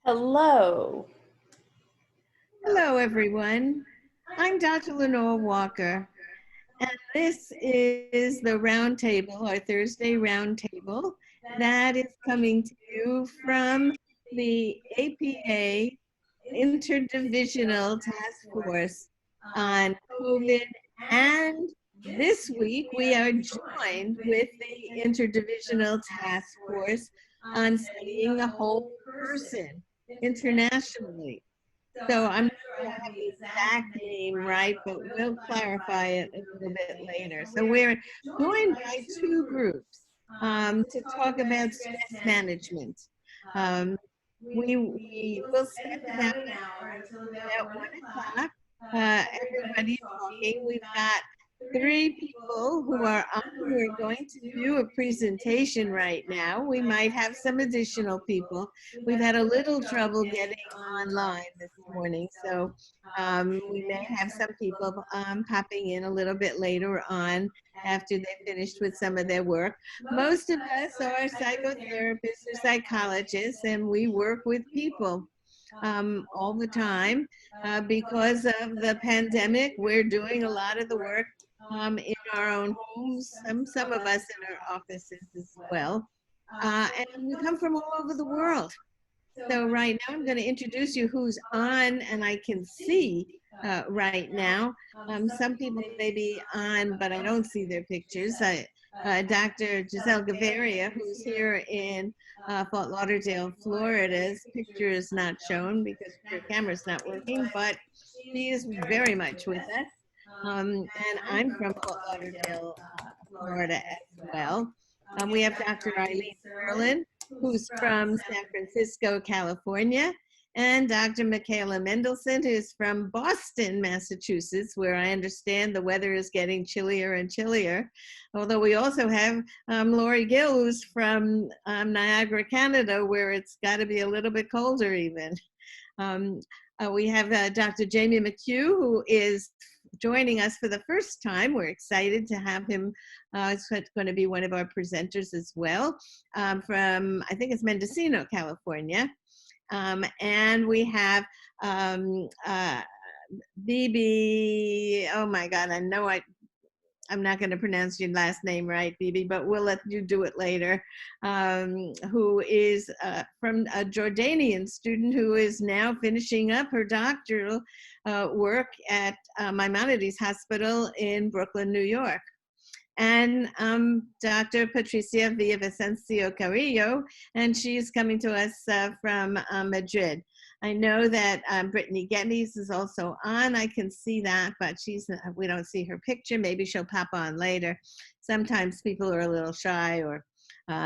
Hello. Hello, everyone. I'm Dr. Lenore Walker, and this is the Roundtable, our Thursday Roundtable, that is coming to you from the APA Interdivisional Task Force on COVID. And this week, we are joined with the Interdivisional Task Force on studying the whole person internationally. So I'm not sure I have the exact name right, but we'll clarify it a little bit later. So we're joined by two groups to talk about stress management. Um, we will spend about an hour until about 1 o'clock. Everybody talking. We've got three people who are on who are going to do a presentation right now. We might have some additional people. We've had a little trouble getting online this morning, so we may have some people popping in a little bit later on after they've finished with some of their work. Most of us are psychotherapists or psychologists, and we work with people all the time. Because of the pandemic, we're doing a lot of the work in our own homes, some of us in our offices as well. And we come from all over the world. So right now I'm going to introduce you who's on and I can see right now. Some people may be on, but I don't see their pictures. Dr. Giselle Gaviria, who's here in Fort Lauderdale, Florida's picture is not shown because her camera's not working, but she is very much with us. And I'm from Fort Lauderdale, Florida as well. We have Dr. Eileen Ferlin, who's from San Francisco, California, and Dr. Michaela Mendelson, who's from Boston, Massachusetts, where I understand the weather is getting chillier and chillier. Although we also have Lori Gill, who's from Niagara, Canada, where it's got to be a little bit colder even. We have Dr. Jamie McHugh, who is joining us for the first time. We're excited to have him. It's going to be one of our presenters as well from, I think it's Mendocino, California. And we have Bibi, oh my God, I know I'm not going to pronounce your last name right, Bibi, but we'll let you do it later, who is from a Jordanian student who is now finishing up her doctoral work at Maimonides Hospital in Brooklyn, New York. And Dr. Patricia Villavicencio Carrillo, and she's coming to us from Madrid. I know that Brittany Geddes is also on. I can see that, but we don't see her picture. Maybe she'll pop on later. Sometimes people are a little shy, or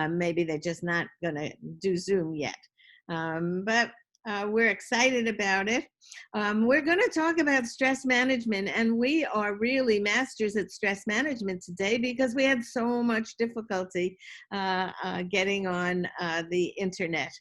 maybe they're just not going to do Zoom yet. But we're excited about it. We're going to talk about stress management, and we are really masters at stress management today because we had so much difficulty getting on the internet.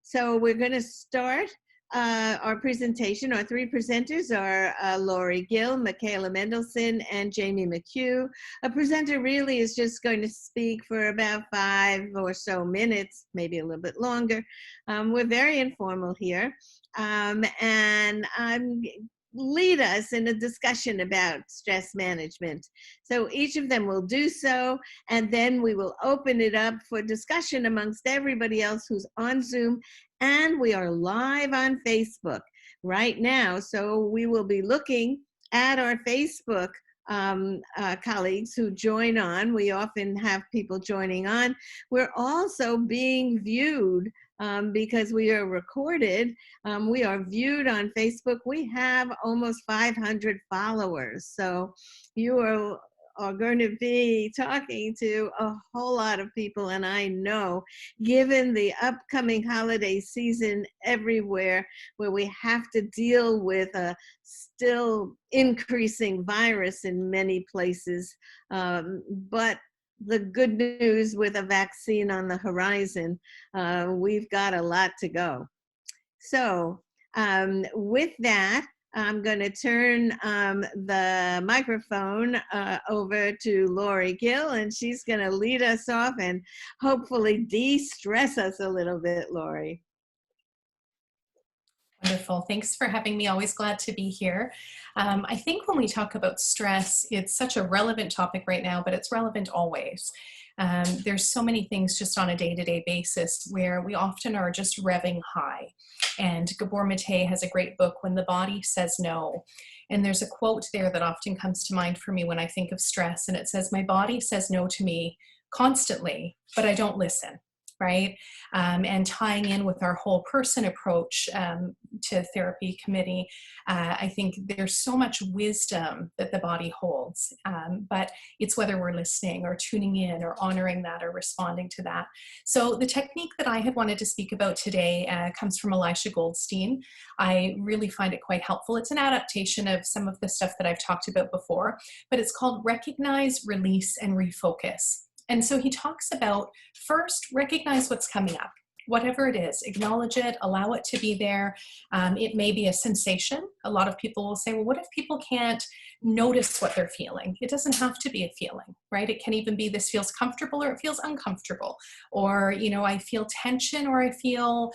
So we're going to start our presentation. Our three presenters are Lori Gill, Michaela Mendelson, and Jamie McHugh. A presenter really is just going to speak for about 5 or so minutes, maybe a little bit longer. We're very informal here. And lead us in a discussion about stress management. So each of them will do so, and then we will open it up for discussion amongst everybody else who's on Zoom, and we are live on Facebook right now. So we will be looking at our Facebook colleagues who join on. We often have people joining on. We're also being viewed because we are recorded. We are viewed on Facebook. We have almost 500 followers. So you are going to be talking to a whole lot of people. And I know, given the upcoming holiday season everywhere, where we have to deal with a still increasing virus in many places, but the good news with a vaccine on the horizon, we've got a lot to go. So with that, I'm going to turn the microphone over to Lori Gill, and she's going to lead us off and hopefully de-stress us a little bit, Lori. Wonderful. Thanks for having me. Always glad to be here. I think when we talk about stress, it's such a relevant topic right now, but it's relevant always. There's so many things just on a day-to-day basis where we often are just revving high. And Gabor Mate has a great book, When the Body Says No. And there's a quote there that often comes to mind for me when I think of stress. And it says, my body says no to me constantly, but I don't listen. Right? And tying in with our whole person approach to therapy committee, I think there's so much wisdom that the body holds, but it's whether we're listening or tuning in or honoring that or responding to that. So the technique that I had wanted to speak about today comes from Elisha Goldstein. I really find it quite helpful. It's an adaptation of some of the stuff that I've talked about before, but it's called Recognize, Release, and Refocus. And so he talks about first, recognize what's coming up, whatever it is, acknowledge it, allow it to be there. It may be a sensation. A lot of people will say, well, what if people can't notice what they're feeling? It doesn't have to be a feeling, right? It can even be this feels comfortable or it feels uncomfortable. Or, you know, I feel tension or I feel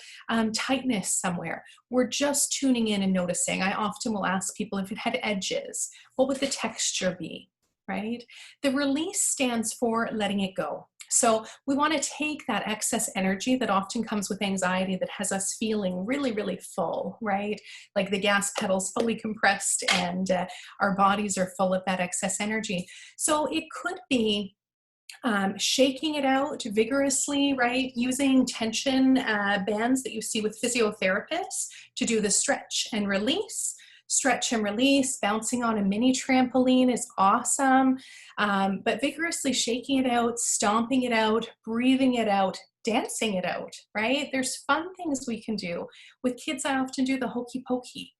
tightness somewhere. We're just tuning in and noticing. I often will ask people if it had edges, what would the texture be? Right? The release stands for letting it go. So we want to take that excess energy that often comes with anxiety that has us feeling really, really full, right? Like the gas pedal's fully compressed and our bodies are full of that excess energy. So it could be shaking it out vigorously, right? Using tension bands that you see with physiotherapists to do the stretch and release. Stretch and release, bouncing on a mini trampoline is awesome, but vigorously shaking it out, stomping it out, breathing it out, dancing it out, right? There's fun things we can do. With kids, I often do the hokey pokey.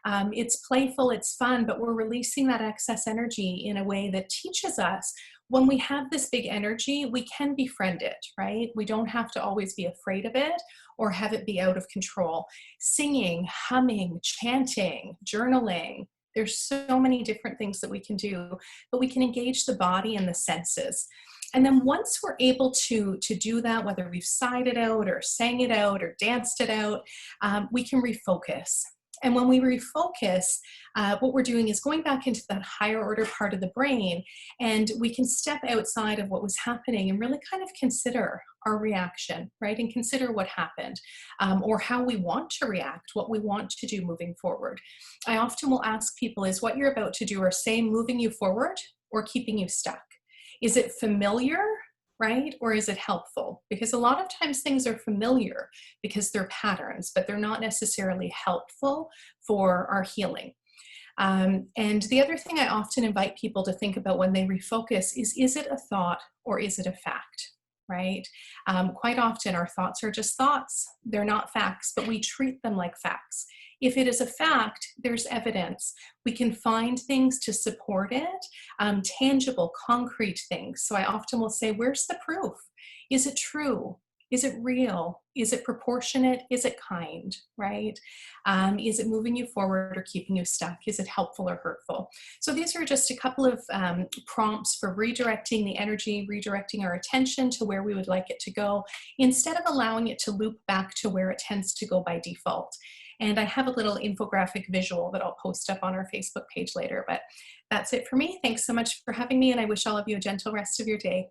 It's playful, it's fun, but we're releasing that excess energy in a way that teaches us when we have this big energy, we can befriend it, right? We don't have to always be afraid of it or have it be out of control. Singing, humming, chanting, journaling, there's so many different things that we can do, but we can engage the body and the senses. And then once we're able to do that, whether we've sighed it out or sang it out or danced it out, we can refocus. And when we refocus, what we're doing is going back into that higher order part of the brain, and we can step outside of what was happening and really kind of consider our reaction, right? And consider what happened, or how we want to react, what we want to do moving forward. I often will ask people, is what you're about to do or say moving you forward or keeping you stuck? Is it familiar? Right? Or is it helpful? Because a lot of times things are familiar because they're patterns, but they're not necessarily helpful for our healing. And the other thing I often invite people to think about when they refocus is it a thought or is it a fact? Right? Quite often our thoughts are just thoughts. They're not facts, but we treat them like facts. If it is a fact, there's evidence. We can find things to support it, tangible, concrete things. So I often will say, where's the proof? Is it true? Is it real? Is it proportionate? Is it kind, right? Is it moving you forward or keeping you stuck? Is it helpful or hurtful? So these are just a couple of prompts for redirecting the energy, redirecting our attention to where we would like it to go, instead of allowing it to loop back to where it tends to go by default. And I have a little infographic visual that I'll post up on our Facebook page later, but that's it for me. Thanks so much for having me, and I wish all of you a gentle rest of your day.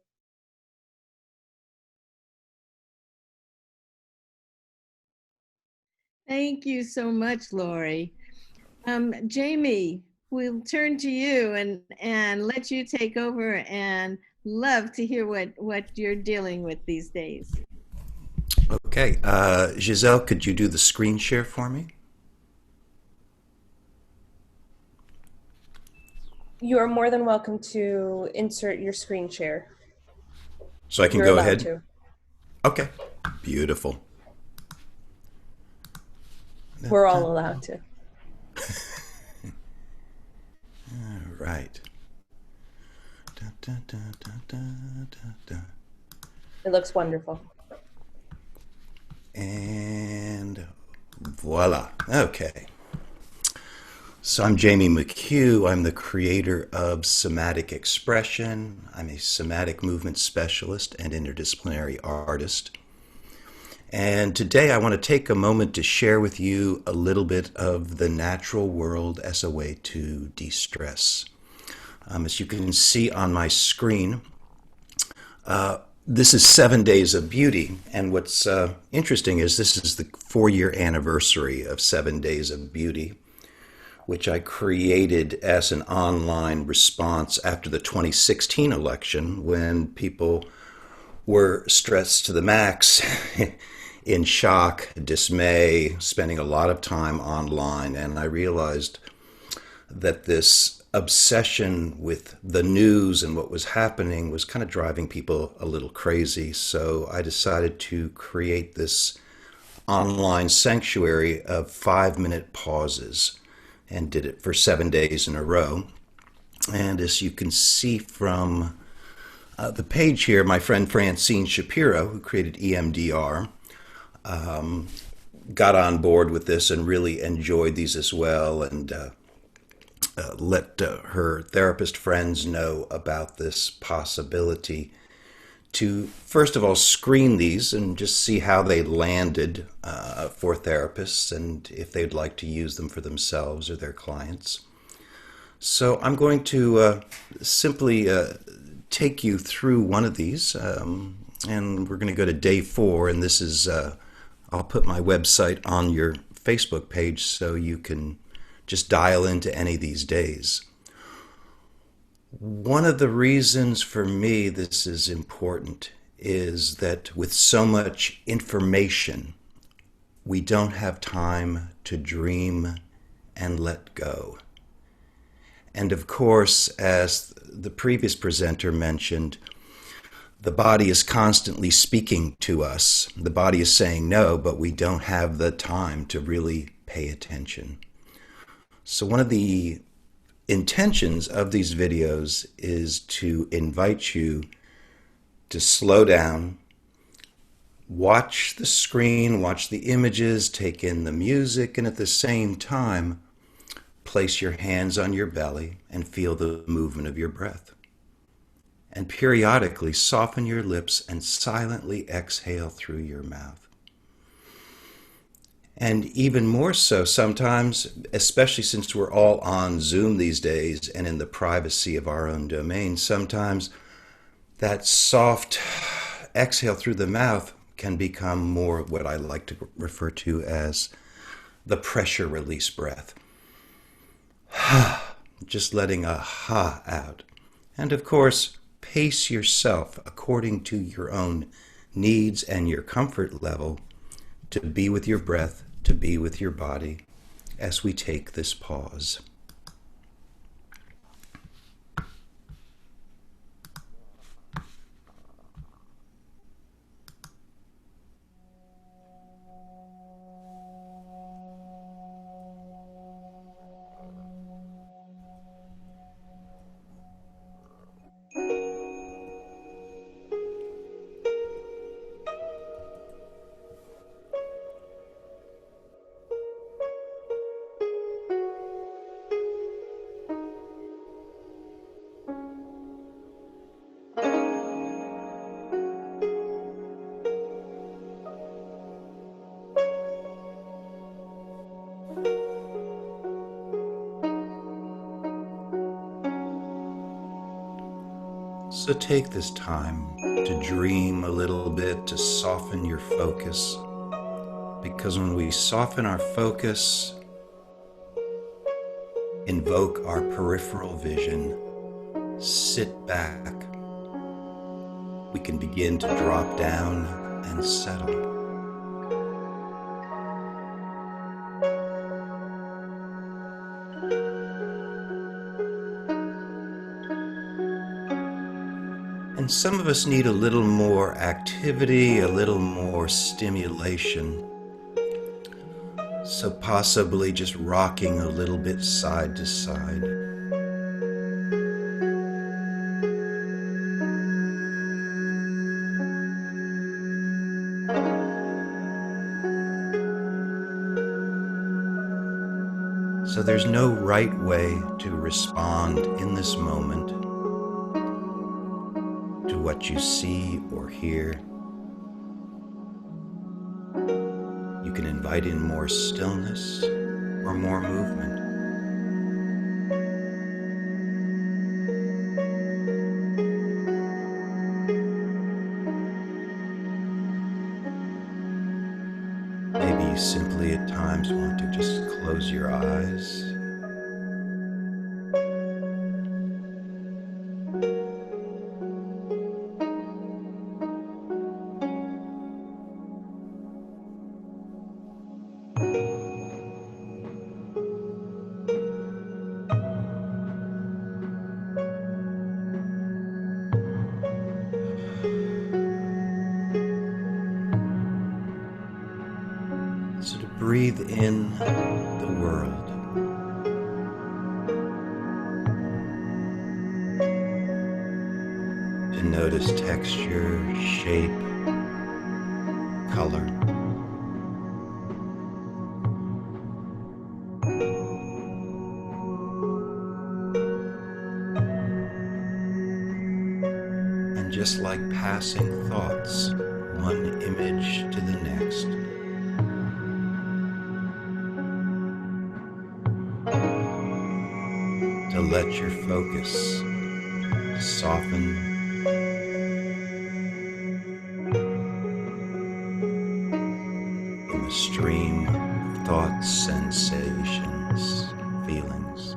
Thank you so much, Lori. Jamie, we'll turn to you and let you take over, and love to hear what you're dealing with these days. Okay, Giselle, could you do the screen share for me? You are more than welcome to insert your screen share. So I can You're go allowed ahead? to. Okay, beautiful. We're all allowed to. All right. It looks wonderful. And voila. Okay. So I'm Jamie McHugh. I'm the creator of Somatic Expression. I'm a somatic movement specialist and interdisciplinary artist. And today I want to take a moment to share with you a little bit of the natural world as a way to de-stress. As you can see on my screen, this is 7 Days of Beauty. And what's interesting is this is the 4-year anniversary of 7 Days of Beauty, which I created as an online response after the 2016 election when people were stressed to the max, in shock, dismay, spending a lot of time online. And I realized that this obsession with the news and what was happening was kind of driving people a little crazy. So I decided to create this online sanctuary of 5-minute pauses and did it for 7 days in a row. And as you can see from the page here, my friend Francine Shapiro, who created EMDR, got on board with this and really enjoyed these as well, and let her therapist friends know about this possibility to, first of all, screen these and just see how they landed for therapists and if they'd like to use them for themselves or their clients. So I'm going to simply take you through one of these, and we're going to go to day 4, and this is, I'll put my website on your Facebook page so you can just dial into any of these days. One of the reasons for me this is important is that with so much information, we don't have time to dream and let go. And of course, as the previous presenter mentioned, the body is constantly speaking to us. The body is saying no, but we don't have the time to really pay attention. So one of the intentions of these videos is to invite you to slow down, watch the screen, watch the images, take in the music, and at the same time, place your hands on your belly and feel the movement of your breath. And periodically soften your lips and silently exhale through your mouth. And even more so sometimes, especially since we're all on Zoom these days and in the privacy of our own domain, sometimes that soft exhale through the mouth can become more what I like to refer to as the pressure release breath. Just letting a ha out. And of course, pace yourself according to your own needs and your comfort level to be with your breath, to be with your body as we take this pause. So take this time to dream a little bit, to soften your focus, because when we soften our focus, invoke our peripheral vision, sit back, we can begin to drop down and settle. And some of us need a little more activity, a little more stimulation. So possibly just rocking a little bit side to side. So there's no right way to respond in this moment to what you see or hear. invite in more stillness or more movement. Maybe you simply at times want to just close your eyes. So to breathe in the world. To notice texture, shape, color. And just like passing thoughts, one image to the next. To let your focus soften in the stream of thoughts, sensations, feelings.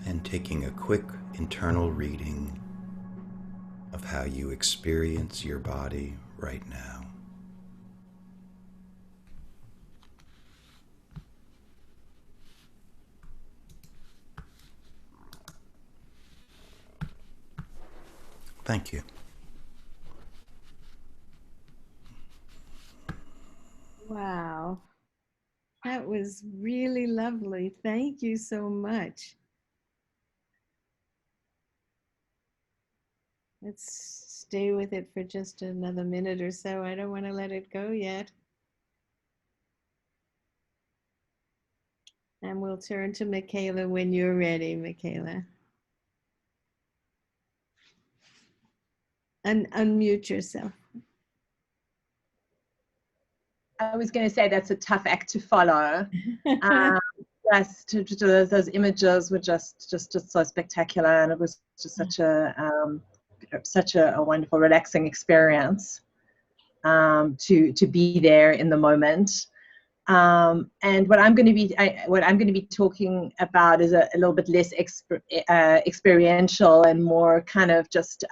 And taking a quick internal reading of how you experience your body right now. Thank you. Wow. That was really lovely. Thank you so much. Let's stay with it for just another minute or so. I don't want to let it go yet. And we'll turn to Michaela when you're ready, Michaela. Unmute yourself. I was going to say that's a tough act to follow. Those images were just so spectacular, and it was just such a wonderful, relaxing experience to be there in the moment. And what I'm going to be talking about is a little bit less experiential and more kind of just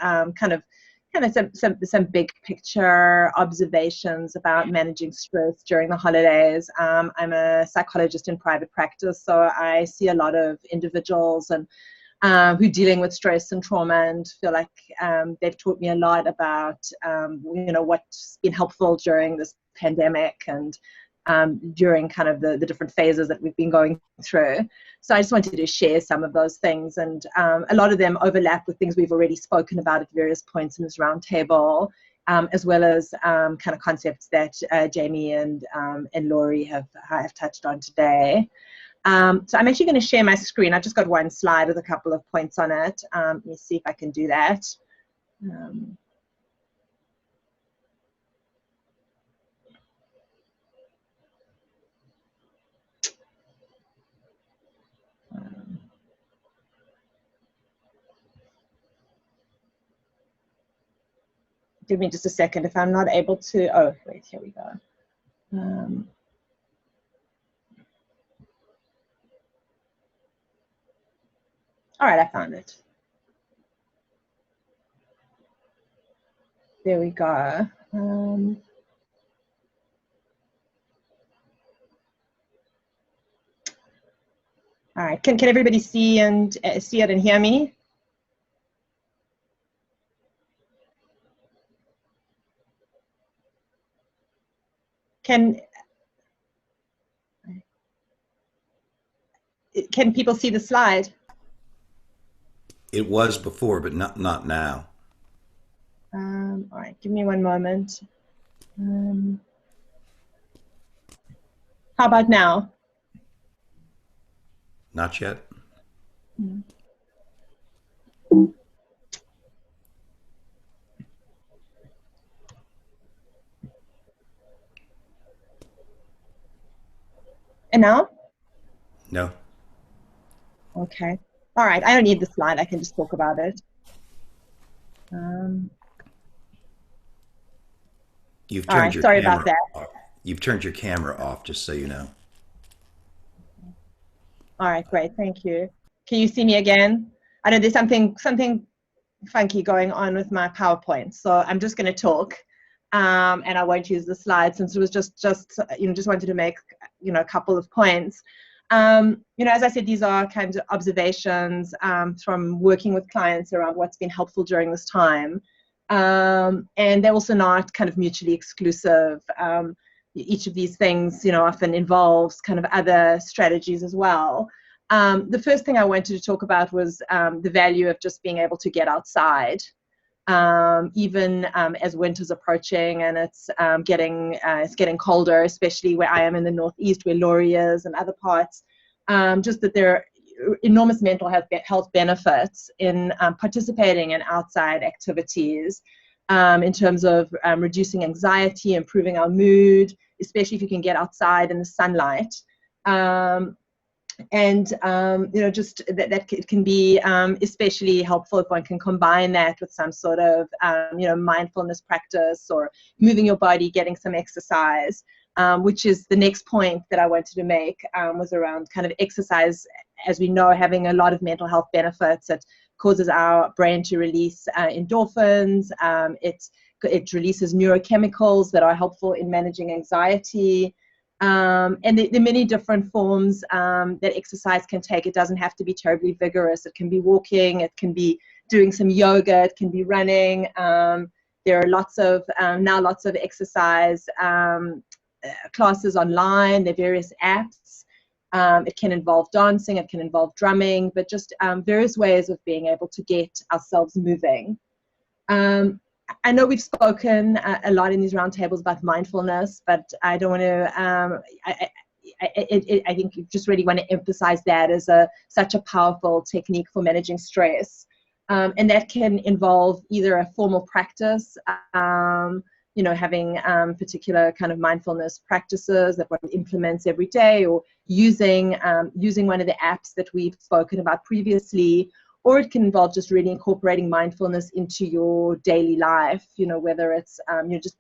some big picture observations about managing stress during the holidays. I'm a psychologist in private practice, so I see a lot of individuals and who are dealing with stress and trauma, and feel like they've taught me a lot about what's been helpful during this pandemic, and during kind of the different phases that we've been going through. So I just wanted to share some of those things, and a lot of them overlap with things we've already spoken about at various points in this roundtable, as well as kind of concepts that Jamie and Laurie have touched on today. So I'm actually going to share my screen. I've just got one slide with a couple of points on it. Let me see if I can do that. Give me just a second. If I'm not able to, oh, wait, here we go. All right, I found it. There we go. All right, can everybody see it and hear me? Can people see the slide? It was before, but not now. All right, give me one moment. How about now? Not yet. And now? No. Okay. All right, I don't need the slide. I can just talk about it. You've All turned right, your sorry camera about that. off. You've turned your camera off, just so you know. All right, great, thank you. Can you see me again? I know there's something funky going on with my PowerPoint, so I'm just going to talk, and I won't use the slides since it was just wanted to make a couple of points. As I said, these are kinds of observations from working with clients around what's been helpful during this time, and they're also not kind of mutually exclusive. Each of these things, often involves kind of other strategies as well. The first thing I wanted to talk about was the value of just being able to get outside, even as winter's approaching and it's getting colder, especially where I am in the Northeast, where Laurie is, and other parts. Just that there are enormous mental health benefits in participating in outside activities, in terms of reducing anxiety, improving our mood, especially if you can get outside in the sunlight. Just that can be especially helpful if one can combine that with some sort of mindfulness practice or moving your body, getting some exercise, which is the next point that I wanted to make, was around kind of exercise, as we know, having a lot of mental health benefits. It causes our brain to release endorphins. It releases neurochemicals that are helpful in managing anxiety. And there are many different forms that exercise can take. It doesn't have to be terribly vigorous. It can be walking, it can be doing some yoga, it can be running. There are lots of exercise classes online. There are various apps. It can involve dancing, it can involve drumming, but just various ways of being able to get ourselves moving. I know we've spoken a lot in these roundtables about mindfulness, but I don't want to. I think you just really want to emphasize that as such a powerful technique for managing stress, and that can involve either a formal practice, having particular kind of mindfulness practices that one implements every day, or using one of the apps that we've spoken about previously. Or it can involve just really incorporating mindfulness into your daily life, whether it's just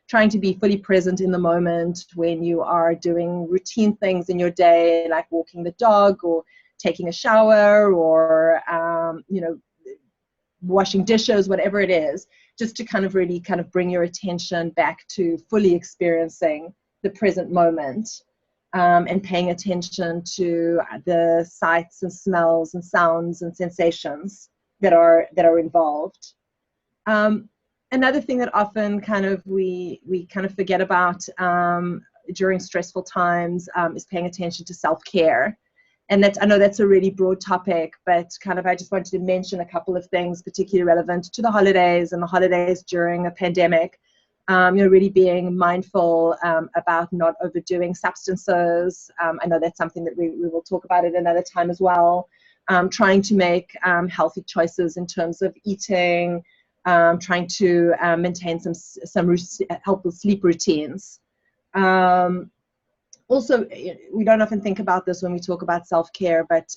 trying to be fully present in the moment when you are doing routine things in your day, like walking the dog or taking a shower or, washing dishes, whatever it is, just to kind of really kind of bring your attention back to fully experiencing the present moment. And paying attention to the sights and smells and sounds and sensations that are involved. Another thing that often kind of we kind of forget about during stressful times is paying attention to self-care. And I know that's a really broad topic, but kind of I just wanted to mention a couple of things particularly relevant to the holidays and the holidays during a pandemic. Really being mindful about not overdoing substances. I know that's something that we will talk about at another time as well. Trying to make healthy choices in terms of eating, trying to maintain some helpful sleep routines. Also, we don't often think about this when we talk about self-care, but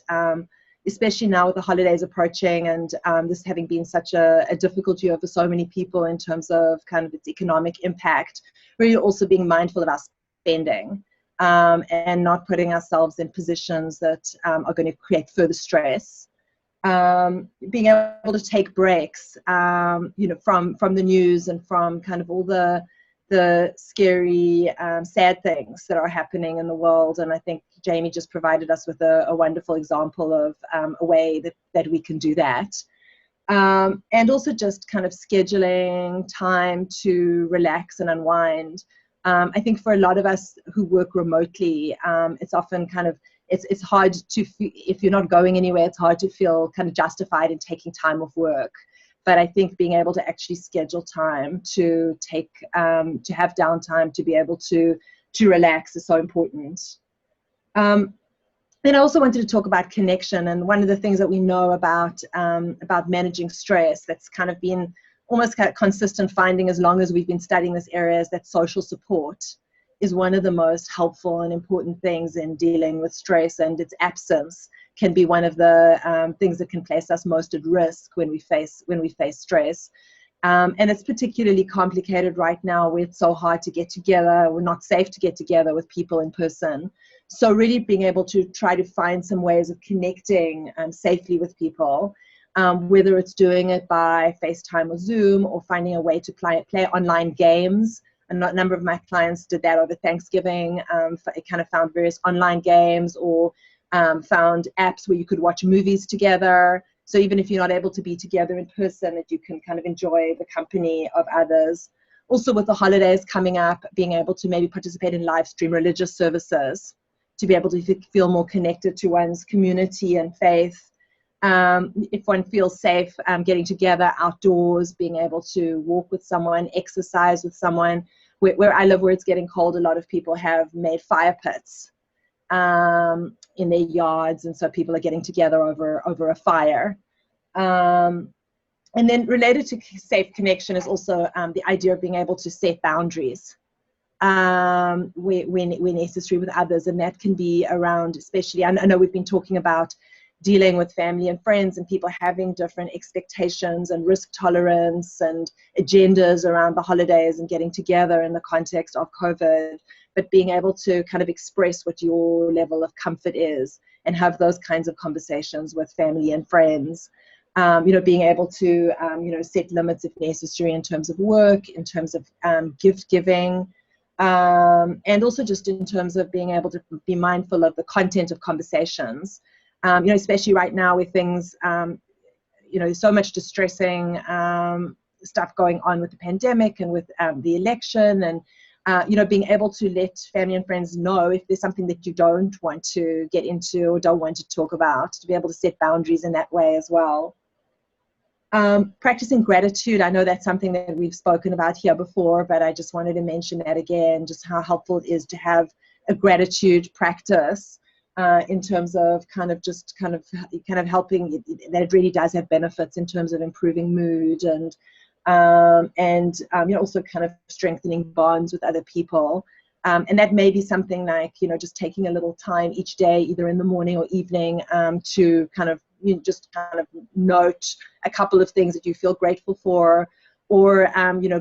especially now with the holidays approaching and this having been such a difficult year for so many people in terms of kind of its economic impact, really also being mindful of our spending and not putting ourselves in positions that are going to create further stress. Being able to take breaks, from the news and from kind of all the scary, sad things that are happening in the world. And I think Jamie just provided us with a wonderful example of a way that we can do that. And also just kind of scheduling time to relax and unwind. I think for a lot of us who work remotely, it's often kind of, it's hard to, if you're not going anywhere, it's hard to feel kind of justified in taking time off work. But I think being able to actually schedule time to take, to have downtime, to be able to relax is so important. Then I also wanted to talk about connection, and one of the things that we know about managing stress that's kind of been almost kind of consistent finding as long as we've been studying this area is that social support is one of the most helpful and important things in dealing with stress, and its absence can be one of the things that can place us most at risk when we face stress. And it's particularly complicated right now where it's so hard to get together, or not safe to get together with people in person. So really being able to try to find some ways of connecting safely with people, whether it's doing it by FaceTime or Zoom, or finding a way to play online games. A number of my clients did that over Thanksgiving. Kind of found various online games, or found apps where you could watch movies together. So even if you're not able to be together in person, that you can kind of enjoy the company of others. Also with the holidays coming up, being able to maybe participate in live stream religious services to be able to feel more connected to one's community and faith. If one feels safe getting together outdoors, being able to walk with someone, exercise with someone. Where I live, where it's getting cold, a lot of people have made fire pits in their yards, and so people are getting together over a fire. And then related to safe connection is also the idea of being able to set boundaries when necessary with others, and that can be around, especially, I know we've been talking about dealing with family and friends and people having different expectations and risk tolerance and agendas around the holidays and getting together in the context of COVID, but being able to kind of express what your level of comfort is and have those kinds of conversations with family and friends. Being able to, set limits if necessary in terms of work, in terms of gift giving, and also just in terms of being able to be mindful of the content of conversations. Especially right now with things, so much distressing stuff going on with the pandemic and with the election, and being able to let family and friends know if there's something that you don't want to get into or don't want to talk about, to be able to set boundaries in that way as well. Practicing gratitude, I know that's something that we've spoken about here before, but I just wanted to mention that again, just how helpful it is to have a gratitude practice. In terms of kind of helping, that it really does have benefits in terms of improving mood and also kind of strengthening bonds with other people. And that may be something like, just taking a little time each day, either in the morning or evening, to kind of just kind of note a couple of things that you feel grateful for, or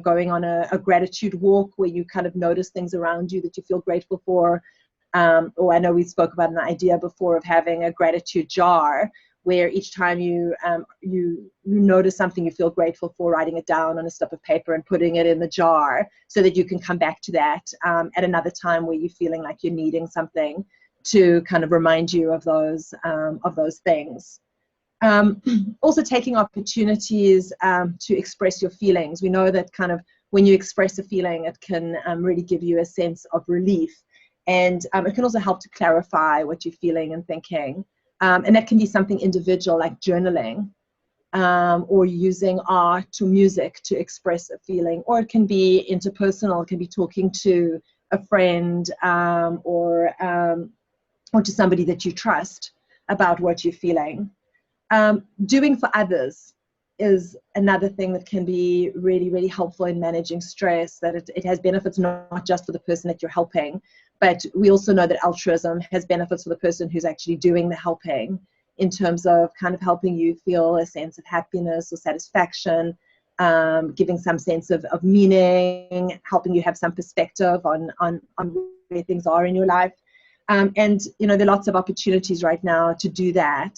going on a gratitude walk where you kind of notice things around you that you feel grateful for. Or I know we spoke about an idea before of having a gratitude jar, where each time you notice something you feel grateful for, writing it down on a slip of paper and putting it in the jar, so that you can come back to that at another time where you're feeling like you're needing something to kind of remind you of those things. Also taking opportunities to express your feelings. We know that kind of when you express a feeling, it can really give you a sense of relief. And it can also help to clarify what you're feeling and thinking. And that can be something individual, like journaling, or using art or music to express a feeling. Or it can be interpersonal. It can be talking to a friend, or to somebody that you trust about what you're feeling. Doing for others is another thing that can be really, really helpful in managing stress, that it has benefits not just for the person that you're helping, but we also know that altruism has benefits for the person who's actually doing the helping, in terms of kind of helping you feel a sense of happiness or satisfaction, giving some sense of meaning, helping you have some perspective on where things are in your life. And, you know, there are lots of opportunities right now to do that.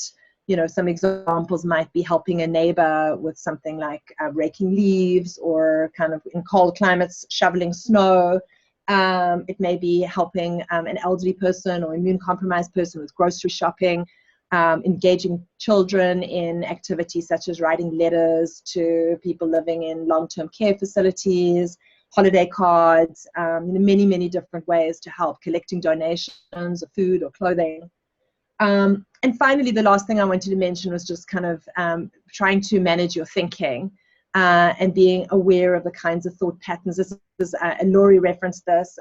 You know, some examples might be helping a neighbor with something like raking leaves, or kind of in cold climates, shoveling snow. It may be helping an elderly person or immune compromised person with grocery shopping, engaging children in activities such as writing letters to people living in long-term care facilities, holiday cards, many, many different ways to help, collecting donations of food or clothing. And finally, the last thing I wanted to mention was just kind of trying to manage your thinking, and being aware of the kinds of thought patterns. This is, and Laurie referenced this,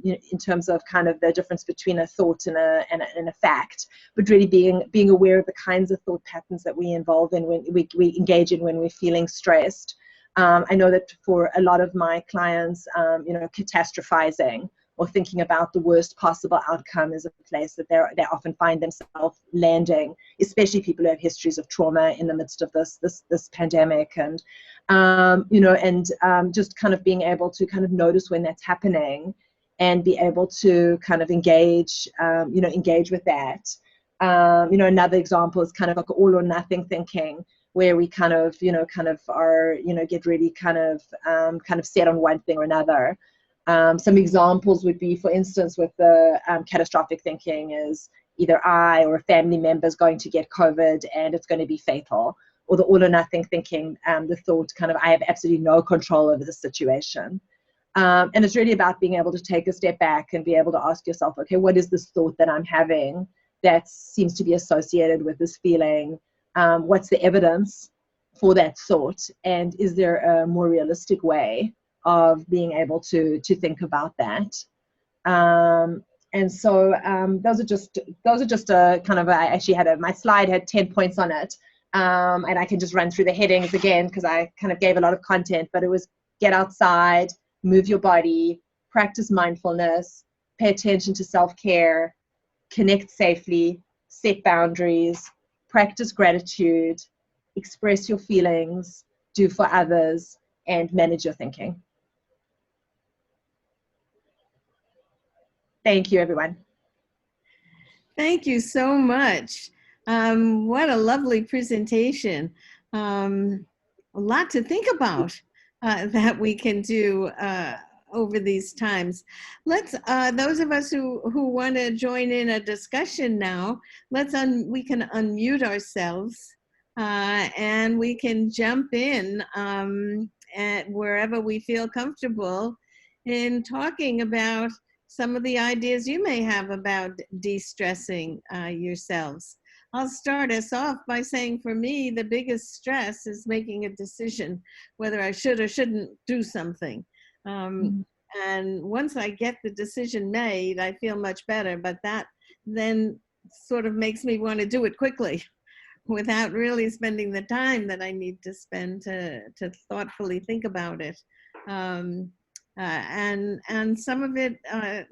in terms of kind of the difference between a thought and a fact, but really being aware of the kinds of thought patterns that we involve in when we engage in when we're feeling stressed. I know that for a lot of my clients, catastrophizing or thinking about the worst possible outcome is a place that they often find themselves landing, especially people who have histories of trauma in the midst of this pandemic. And just kind of being able to kind of notice when that's happening and be able to kind of engage with that. Another example is kind of like all or nothing thinking, where we kind of are, get really kind of set on one thing or another. Some examples would be, for instance, with the catastrophic thinking is either I or a family member is going to get COVID and it's going to be fatal. Or the all or nothing thinking, the thought kind of, I have absolutely no control over the situation. And it's really about being able to take a step back and be able to ask yourself, okay, what is this thought that I'm having that seems to be associated with this feeling? What's the evidence for that thought? And is there a more realistic way of being able to think about that? And so those are just a kind of, I actually had my slide had 10 points on it. And I can just run through the headings again because I kind of gave a lot of content, but it was get outside, move your body, practice mindfulness, pay attention to self-care, connect safely, set boundaries, practice gratitude, express your feelings, do for others, and manage your thinking. Thank you, everyone. Thank you so much. What a lovely presentation. A lot to think about that we can do over these times. Let's, those of us who want to join in a discussion now, we can unmute ourselves and we can jump in at wherever we feel comfortable in talking about some of the ideas you may have about de-stressing yourselves. I'll start us off by saying, for me, the biggest stress is making a decision whether I should or shouldn't do something. And once I get the decision made, I feel much better, but that then sort of makes me want to do it quickly without really spending the time that I need to spend to thoughtfully think about it. And some of it,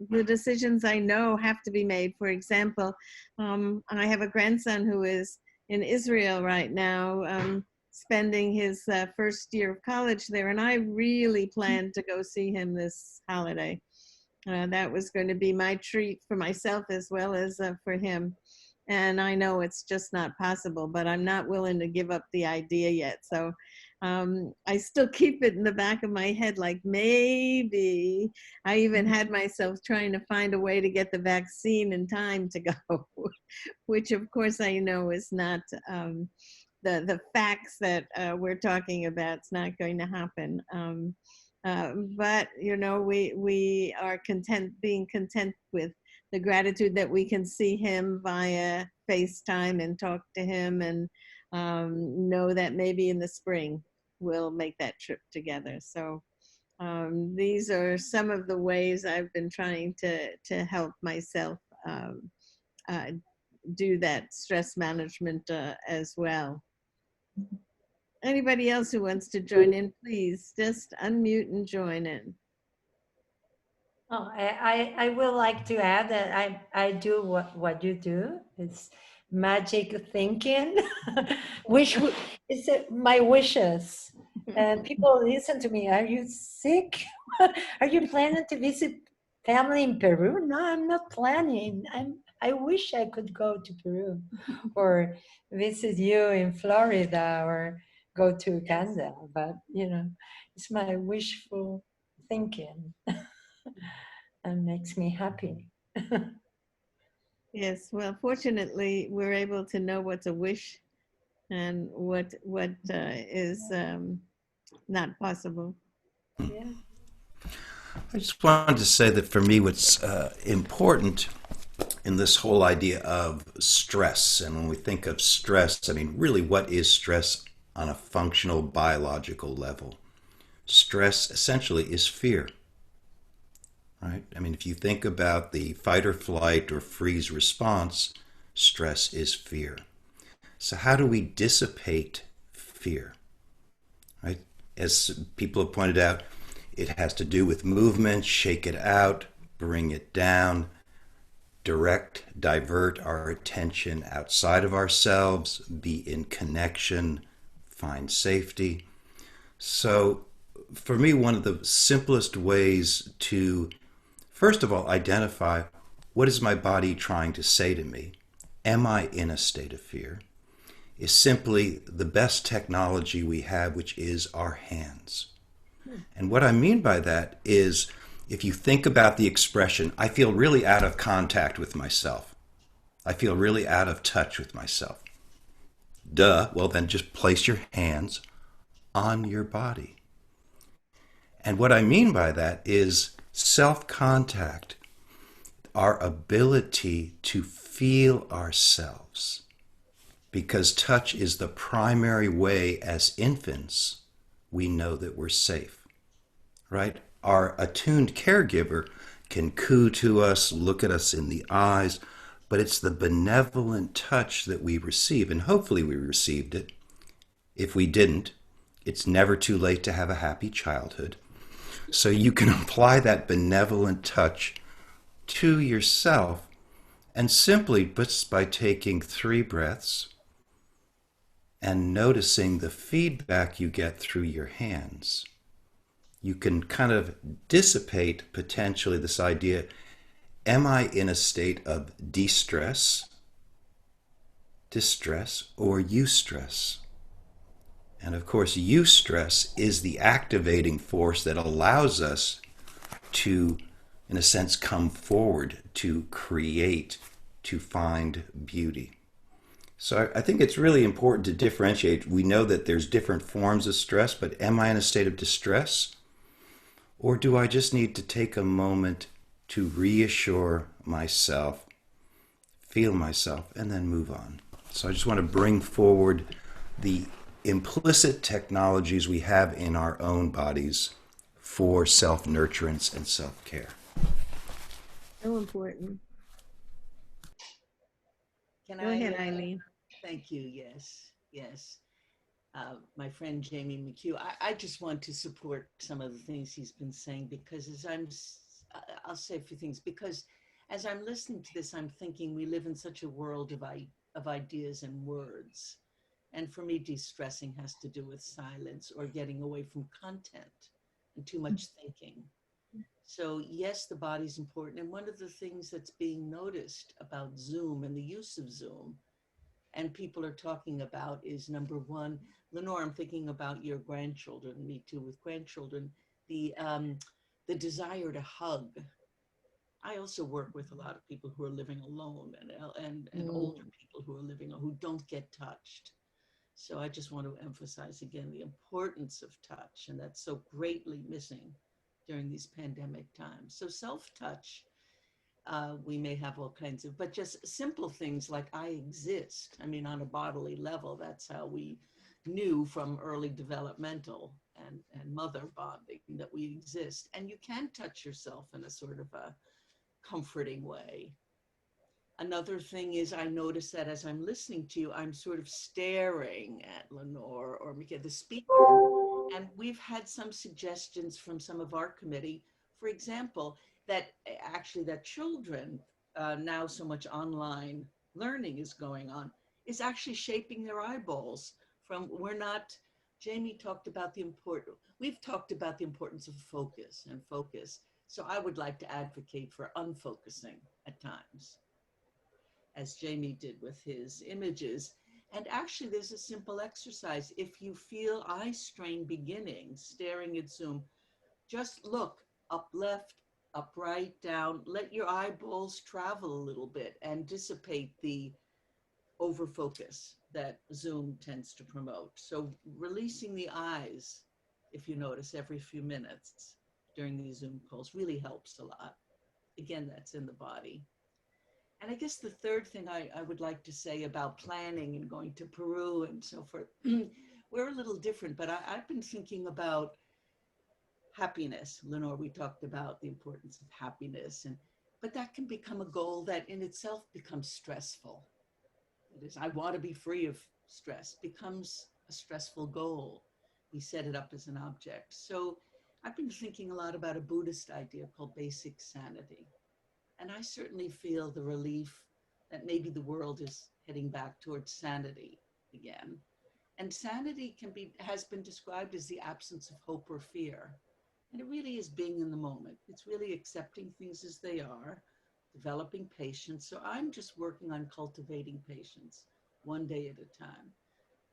the decisions I know have to be made. For example, I have a grandson who is in Israel right now, spending his first year of college there, and I really planned to go see him this holiday. That was going to be my treat for myself as well as for him. And I know it's just not possible, but I'm not willing to give up the idea yet. So I still keep it in the back of my head, like maybe. I even had myself trying to find a way to get the vaccine in time to go, which of course I know is not the facts that we're talking about. It's not going to happen. But you know, we are being content with the gratitude that we can see him via FaceTime and talk to him, and know that maybe in the spring we'll make that trip together. So these are some of the ways I've been trying to help myself uh, do that stress management as well. Anybody else who wants to join in, please just unmute and join in. Oh, I would like to add that I do what you do. It's magic thinking. It's my wishes. And people listen to me. Are you sick? Are you planning to visit family in Peru? No, I'm not planning. I wish I could go to Peru or visit you in Florida or go to Uganda. But it's my wishful thinking. And makes me happy. Yes, well, fortunately, we're able to know what's a wish and what is not possible. Yeah. I just wanted to say that for me, what's important in this whole idea of stress, and when we think of stress, I mean, really, what is stress on a functional biological level? Stress essentially is fear, right? I mean, if you think about the fight or flight or freeze response, stress is fear. So how do we dissipate fear, right? As people have pointed out, it has to do with movement, shake it out, bring it down, divert our attention outside of ourselves, be in connection, find safety. So for me, one of the simplest ways to, first of all, identify what is my body trying to say to me? Am I in a state of fear? Is simply the best technology we have, which is our hands. And what I mean by that is, if you think about the expression, I feel really out of contact with myself. I feel really out of touch with myself. Duh, well then just place your hands on your body. And what I mean by that is self-contact, our ability to feel ourselves. Because touch is the primary way as infants we know that we're safe, right? Our attuned caregiver can coo to us, look at us in the eyes, but it's the benevolent touch that we receive, and hopefully we received it. If we didn't, it's never too late to have a happy childhood. So you can apply that benevolent touch to yourself, and simply just by taking 3 breaths and noticing the feedback you get through your hands, you can kind of dissipate potentially this idea, am I in a state of distress, or eustress? And of course, eustress is the activating force that allows us to, in a sense, come forward, to create, to find beauty. So I think it's really important to differentiate. We know that there's different forms of stress, but am I in a state of distress? Or do I just need to take a moment to reassure myself, feel myself, and then move on? So I just want to bring forward the implicit technologies we have in our own bodies for self-nurturance and self-care. So important. Can Go ahead, Eileen. Thank you. Yes, yes. My friend Jamie McHugh, I just want to support some of the things he's been saying, because I'll say a few things, because as I'm listening to this, I'm thinking we live in such a world of ideas and words. And for me, de-stressing has to do with silence or getting away from content and too much thinking. So yes, the body's important. And one of the things that's being noticed about Zoom and the use of Zoom, and people are talking about, is number one, Lenore, I'm thinking about your grandchildren, me too with grandchildren, the desire to hug. I also work with a lot of people who are living alone and older people who are living, who don't get touched. So I just want to emphasize again the importance of touch, and that's so greatly missing during these pandemic times. So self-touch, we may have all kinds of, but just simple things like I exist. I mean, on a bodily level, that's how we knew from early developmental and mother bonding that we exist. And you can touch yourself in a sort of a comforting way. Another thing is I notice that as I'm listening to you, I'm sort of staring at Lenore or Mika, the speaker. And we've had some suggestions from some of our committee, for example, that actually that children, now so much online learning is going on, is actually shaping their eyeballs from, we're not, Jamie talked about we've talked about the importance of focus and focus. So I would like to advocate for unfocusing at times, as Jamie did with his images. And actually, there's a simple exercise. If you feel eye strain beginning, staring at Zoom, just look up left, up right, down. Let your eyeballs travel a little bit and dissipate the overfocus that Zoom tends to promote. So releasing the eyes, if you notice, every few minutes during these Zoom calls really helps a lot. Again, that's in the body. And I guess the third thing I would like to say about planning and going to Peru and so forth, we're a little different, but I've been thinking about happiness. Lenore, we talked about the importance of happiness, but that can become a goal that in itself becomes stressful. It is, I want to be free of stress, becomes a stressful goal. We set it up as an object. So I've been thinking a lot about a Buddhist idea called basic sanity. And I certainly feel the relief that maybe the world is heading back towards sanity again. And sanity has been described as the absence of hope or fear. And it really is being in the moment. It's really accepting things as they are, developing patience. So I'm just working on cultivating patience one day at a time.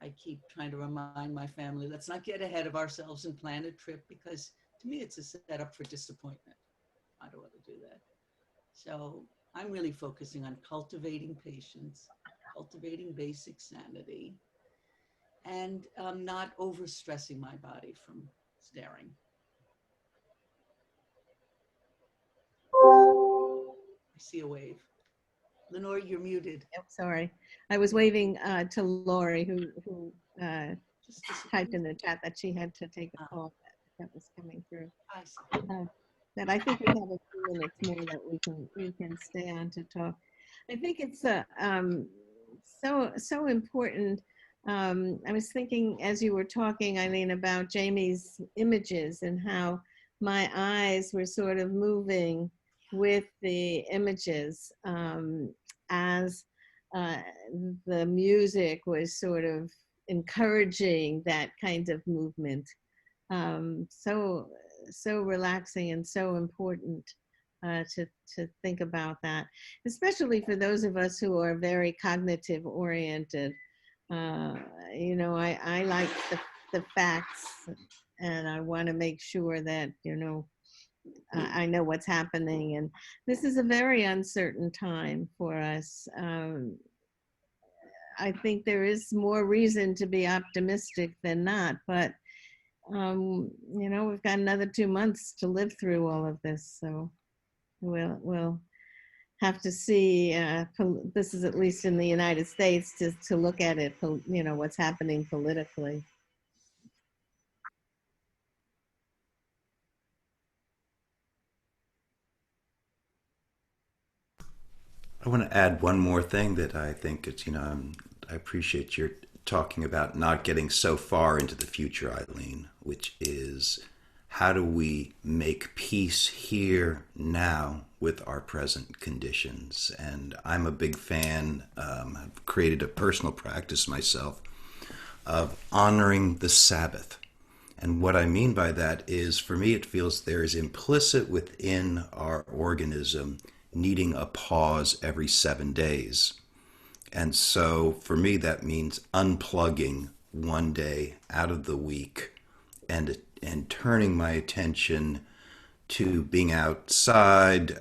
I keep trying to remind my family, let's not get ahead of ourselves and plan a trip, because to me, it's a setup for disappointment. I don't want to do that. So I'm really focusing on cultivating patience, cultivating basic sanity, and not overstressing my body from staring. I see a wave. Lenore, you're muted. Oh, sorry. I was waving to Lori, who typed in the chat that she had to take a call that was coming through. I see. That I think we have a few minutes more that we can stay on to talk. I think it's so important. I was thinking as you were talking, Eileen, about Jamie's images and how my eyes were sort of moving with the images as the music was sort of encouraging that kind of movement. So relaxing and so important to think about that, especially for those of us who are very cognitive oriented. You know, I like the facts, and I want to make sure that, you know, I know what's happening. And this is a very uncertain time for us. I think there is more reason to be optimistic than not, but you know, we've got another 2 months to live through all of this, so we'll have to see. This is at least in the United States, to look at it, you know, what's happening politically. I want to add one more thing that I think it's, you know, I appreciate your talking about not getting so far into the future, Eileen, which is how do we make peace here now with our present conditions? And I'm a big fan, I've created a personal practice myself of honoring the Sabbath. And what I mean by that is, for me, it feels there is implicit within our organism needing a pause every 7 days. And so for me, that means unplugging one day out of the week and turning my attention to being outside,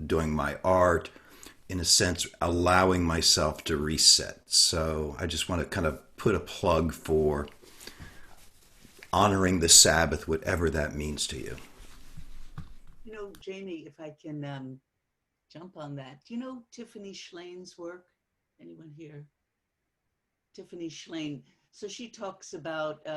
doing my art, in a sense, allowing myself to reset. So I just want to kind of put a plug for honoring the Sabbath, whatever that means to you. You know, Jamie, if I can jump on that. Do you know Tiffany Schlane's work? Anyone here? Tiffany Schlane. So she talks about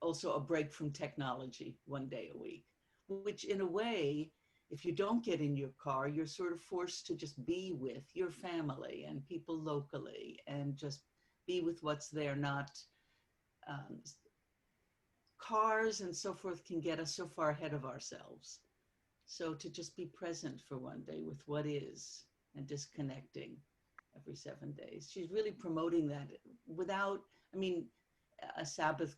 also a break from technology 1 day a week, which in a way, if you don't get in your car, you're sort of forced to just be with your family and people locally and just be with what's there, not cars and so forth can get us so far ahead of ourselves. So to just be present for 1 day with what is and disconnecting every 7 days. She's really promoting that without, I mean, a Sabbath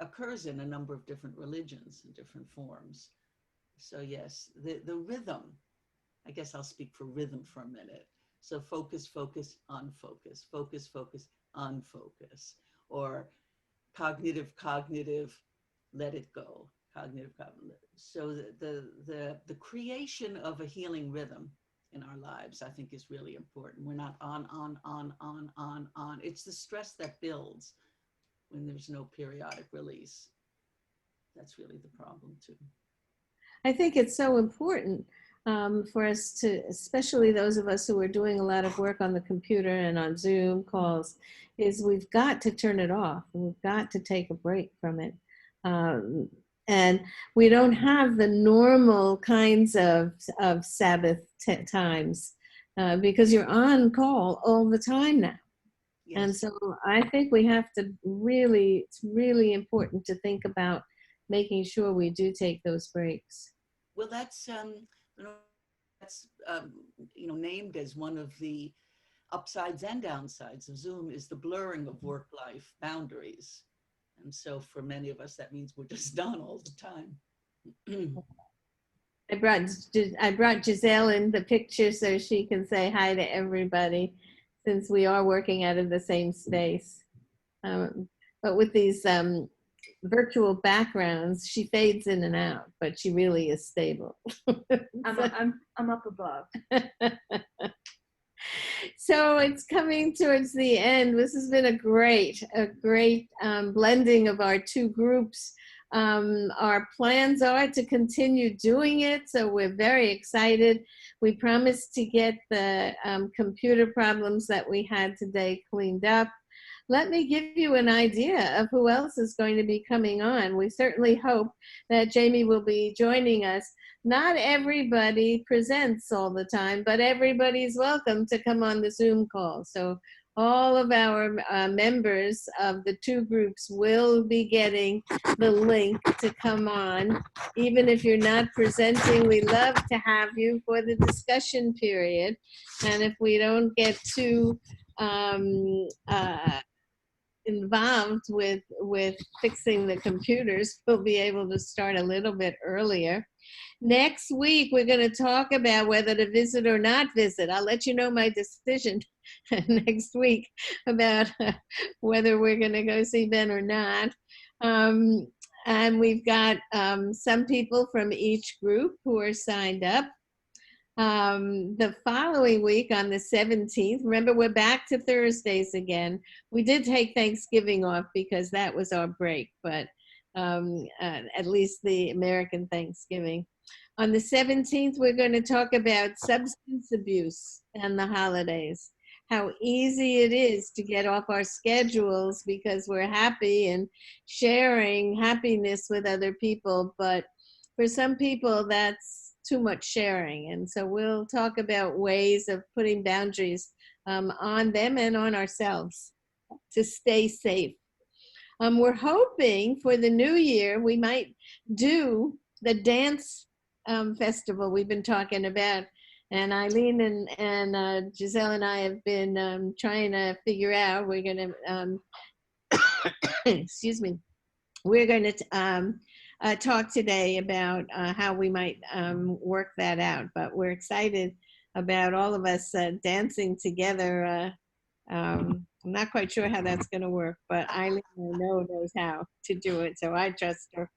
occurs in a number of different religions in different forms. So yes, the rhythm, I guess I'll speak for rhythm for a minute. So focus, focus, unfocus, focus, focus, unfocus, or cognitive, cognitive, let it go. Cognitive, cognitive. So the creation of a healing rhythm in our lives, I think, is really important. We're not on. It's the stress that builds when there's no periodic release. That's really the problem too. I think it's so important for us to, especially those of us who are doing a lot of work on the computer and on Zoom calls, is we've got to turn it off. We've got to take a break from it. And we don't have the normal kinds of Sabbath times because you're on call all the time now. Yes. And so I think we have to really, it's really important to think about making sure we do take those breaks. Well, that's named as one of the upsides and downsides of Zoom is the blurring of work-life boundaries. And so for many of us, that means we're just done all the time. I brought Giselle in the picture so she can say hi to everybody, since we are working out of the same space. But with these virtual backgrounds, she fades in and out, but she really is stable. I'm up above. So it's coming towards the end. This has been a great blending of our two groups. Our plans are to continue doing it, so we're very excited. We promised to get the computer problems that we had today cleaned up. Let me give you an idea of who else is going to be coming on. We certainly hope that Jamie will be joining us. Not everybody presents all the time, but everybody's welcome to come on the Zoom call. So all of our members of the two groups will be getting the link to come on. Even if you're not presenting, we love to have you for the discussion period. And if we don't get too involved with fixing the computers, we'll be able to start a little bit earlier. Next week, we're going to talk about whether to visit or not visit. I'll let you know my decision next week about whether we're going to go see Ben or not. And we've got some people from each group who are signed up. The following week on the 17th, remember we're back to Thursdays again. We did take Thanksgiving off because that was our break, but at least the American Thanksgiving. On the 17th, we're going to talk about substance abuse and the holidays. How easy it is to get off our schedules because we're happy and sharing happiness with other people, but for some people that's too much sharing. And so we'll talk about ways of putting boundaries on them and on ourselves to stay safe. We're hoping for the new year we might do the dance festival we've been talking about. And Eileen and Giselle and I have been trying to figure out, we're going to, excuse me, we're going to talk today about how we might work that out. But we're excited about all of us dancing together. I'm not quite sure how that's going to work, but Eileen I know knows how to do it, so I trust her.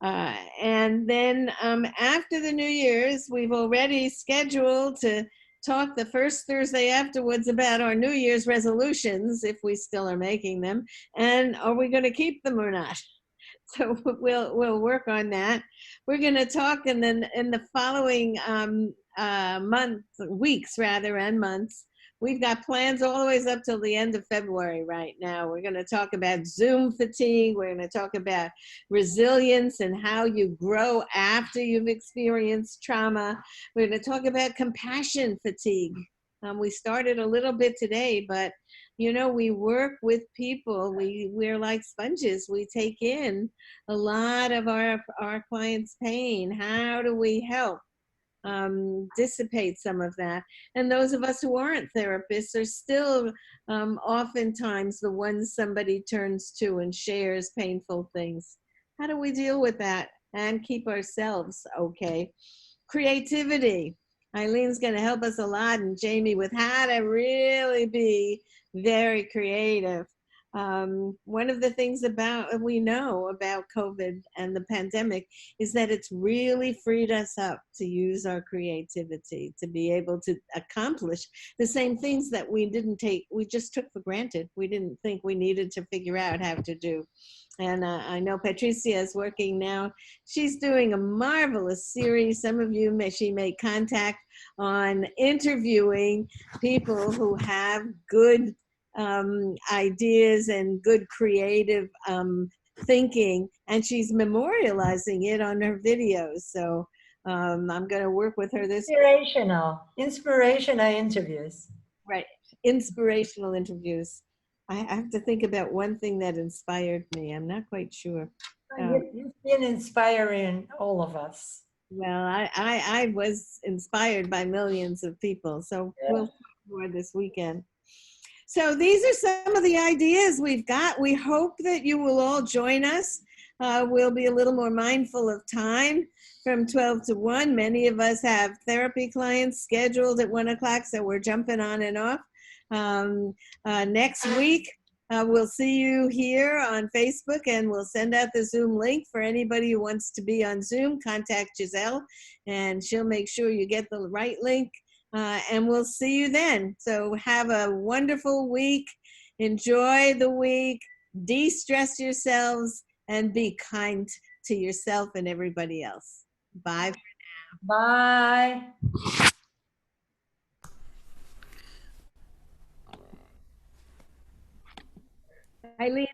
And then after the New Year's, we've already scheduled to talk the first Thursday afterwards about our New Year's resolutions, if we still are making them, and are we going to keep them or not? So we'll work on that. We're going to talk in the following weeks rather, and months. We've got plans all the way up till the end of February right now. We're going to talk about Zoom fatigue. We're going to talk about resilience and how you grow after you've experienced trauma. We're going to talk about compassion fatigue. We started a little bit today, but you know, we work with people. We're like sponges. We take in a lot of our clients' pain. How do we help dissipate some of that? And those of us who aren't therapists are still oftentimes the ones somebody turns to and shares painful things. How do we deal with that and keep ourselves okay? Creativity. Eileen's going to help us a lot, and Jamie, with how to really be very creative. One of the things we know about COVID and the pandemic is that it's really freed us up to use our creativity to be able to accomplish the same things that we just took for granted. We didn't think we needed to figure out how to do. And I know Patricia is working now. She's doing a marvelous series. Some of you she made contact on interviewing people who have good ideas and good creative thinking, and she's memorializing it on her videos. So I'm going to work with her this inspirational interviews. Right, inspirational interviews. I have to think about one thing that inspired me. I'm not quite sure. You've been inspiring all of us. Well, I was inspired by millions of people. So we'll talk more this weekend. So these are some of the ideas we've got. We hope that you will all join us. We'll be a little more mindful of time from 12 to 1. Many of us have therapy clients scheduled at 1 o'clock, so we're jumping on and off. Next week, we'll see you here on Facebook, and we'll send out the Zoom link for anybody who wants to be on Zoom. Contact Giselle, and she'll make sure you get the right link. And we'll see you then. So have a wonderful week. Enjoy the week. De-stress yourselves and be kind to yourself and everybody else. Bye for now. Bye. Eileen.